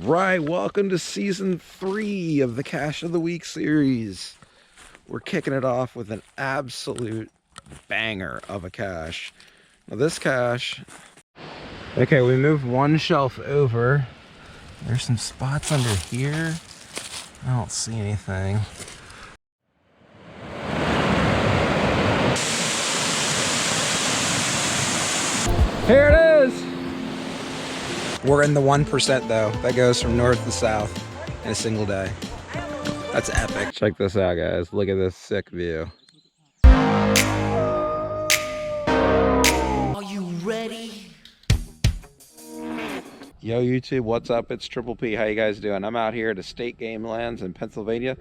right, welcome to season 3 of the Cache of the Week series. We're kicking it off with an absolute banger of a cache. Now this cache, okay, we moved one shelf over. There's some spots under here. I don't see anything. Here it is! We're in the 1% though. That goes from north to south in a single day. That's epic. Check this out, guys. Look at this sick view. Are you ready? Yo, YouTube, what's up? It's Triple P. How you guys doing? I'm out here at Estate Game Lands in Pennsylvania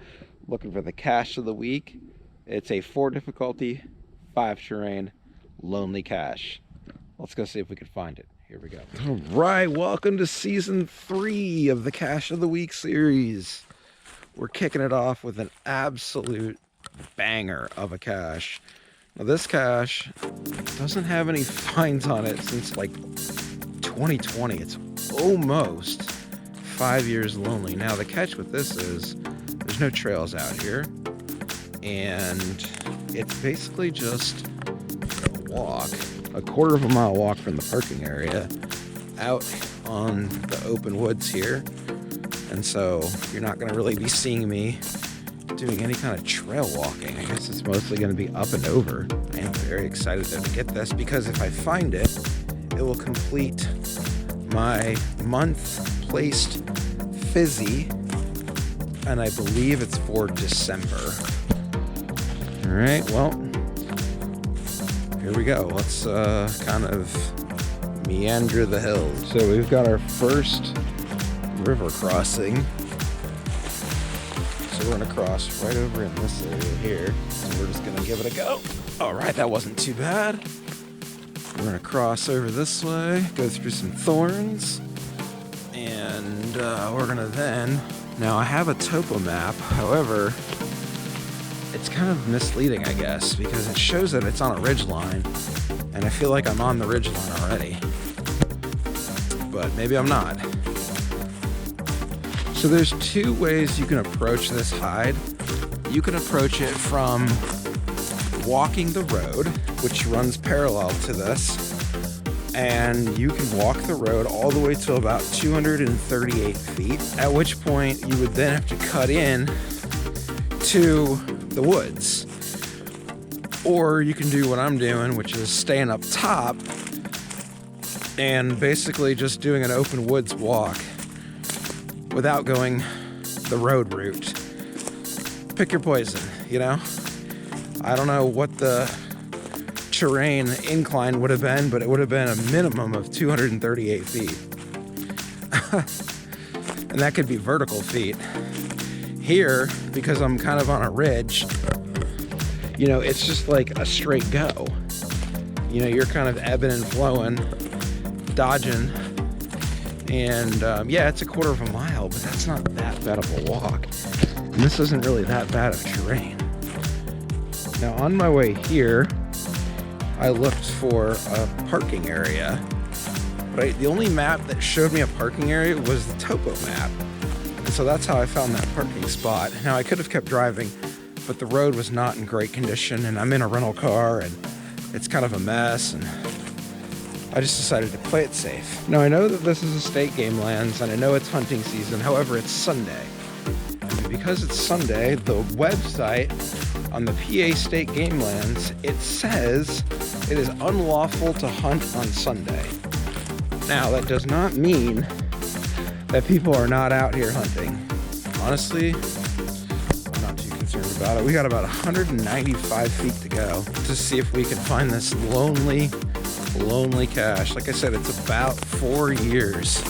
looking for the cache of the week. It's a 4 difficulty, 5 terrain, lonely cache. Let's go see if we can find it. Here we go. All right, welcome to season 3 of the Cache of the Week series. We're kicking it off with an absolute banger of a cache. Now this cache doesn't have any finds on it since like 2020. It's almost 5 years lonely. Now the catch with this is there's no trails out here, and it's basically just a walk. A quarter of a mile walk from the parking area out on the open woods here. And so you're not going to really be seeing me doing any kind of trail walking. I guess it's mostly going to be up and over. I'm very excited to get this because if I find it, it will complete my month placed fizzy, and I believe it's for December. All right, well, here we go. Let's kind of meander the hills. So we've got our first river crossing. So we're gonna cross right over in this area here. So we're just gonna give it a go. All right, that wasn't too bad. We're gonna cross over this way, go through some thorns, and we're gonna then, now I have a topo map, however, it's kind of misleading, I guess, because it shows that it's on a ridge line, and I feel like I'm on the ridge line already, but maybe I'm not. So there's 2 ways you can approach this hide. You can approach it from walking the road, which runs parallel to this, and you can walk the road all the way to about 238 feet, at which point you would then have to cut in to the woods. Or you can do what I'm doing, which is staying up top and basically just doing an open woods walk without going the road route. Pick your poison, you know? I don't know what the terrain incline would have been, but it would have been a minimum of 238 feet. And that could be vertical feet. Here, because I'm kind of on a ridge, you know, it's just like a straight go. You know, you're kind of ebbing and flowing, dodging, and yeah, it's a quarter of a mile, but that's not that bad of a walk. And this isn't really that bad of terrain. Now, on my way here, I looked for a parking area, but the only map that showed me a parking area was the topo map. And so that's how I found that parking spot. Now I could have kept driving, but the road was not in great condition, and I'm in a rental car and it's kind of a mess, and I just decided to play it safe. Now I know that this is Estate Game Lands and I know it's hunting season, however it's Sunday. And because it's Sunday, the website on the PA State Game Lands, it says it is unlawful to hunt on Sunday. Now that does not mean that people are not out here hunting. Honestly, I'm not too concerned about it. We got about 195 feet to go to see if we can find this lonely cache. Like I said, it's about 4 years.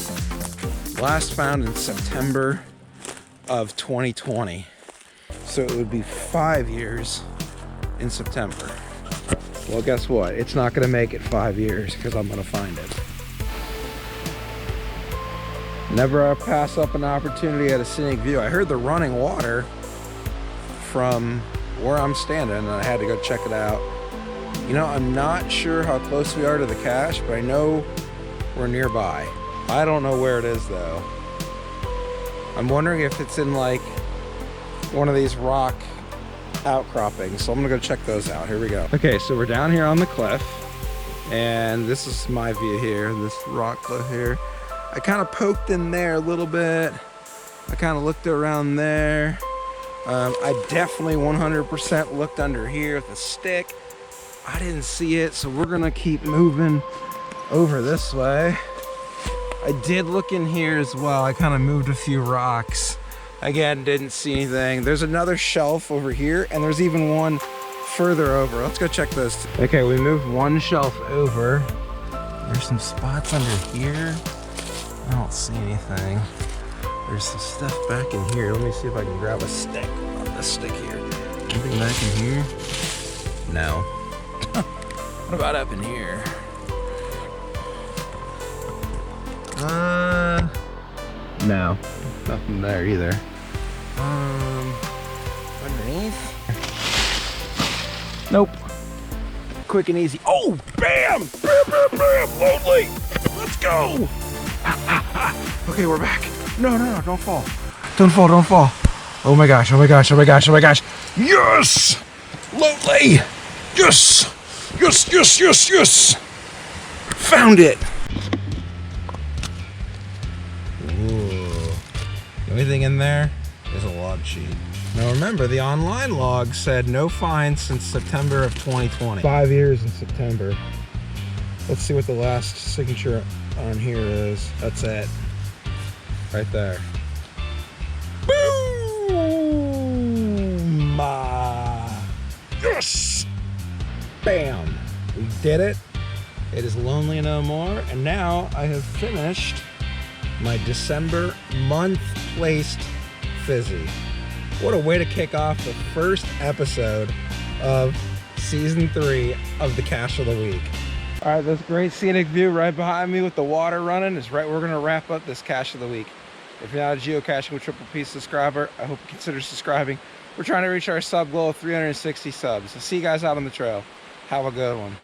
Last found in September of 2020. So it would be 5 years in September. Well, guess what? It's not gonna make it 5 years because I'm gonna find it. Never pass up an opportunity at a scenic view. I heard the running water from where I'm standing and I had to go check it out. You know, I'm not sure how close we are to the cache, but I know we're nearby. I don't know where it is though. I'm wondering if it's in like one of these rock outcroppings. So I'm gonna go check those out. Here we go. Okay, so we're down here on the cliff, and this is my view here, this rock cliff here. I kind of poked in there a little bit. I kind of looked around there. I definitely 100% looked under here with a stick. I didn't see it, so we're gonna keep moving over this way. I did look in here as well. I kind of moved a few rocks. Again, didn't see anything. There's another shelf over here, and there's even one further over. Let's go check those. Okay, we moved one shelf over. There's some spots under here. I don't see anything. There's some stuff back in here. Let me see if I can grab a stick. On this stick here. Anything back in here? No. What about up in here? No. Nothing there either. Underneath? Nope. Quick and easy. Oh, bam! Bam, bam, bam! Lonely! Let's go! Okay, we're back. No, don't fall. Don't fall, don't fall. Oh my gosh, oh my gosh, oh my gosh, oh my gosh. Yes! Lonely! Yes! Yes, yes, yes, yes! Found it! Ooh. The only thing in there is a log sheet. Now remember, the online log said no fines since September of 2020. 5 years in September. Let's see what the last signature on here is. That's it. Right there. Boom! Yes! Bam! We did it. It is lonely no more. And now I have finished my December month placed fizzy. What a way to kick off the first episode of season 3 of the Cache of the Week. All right, this great scenic view right behind me with the water running is right. We're gonna wrap up this Cache of the Week. If you're not a Geocaching with Triple P subscriber, I hope you consider subscribing. We're trying to reach our sub goal of 360 subs. I'll see you guys out on the trail. Have a good one.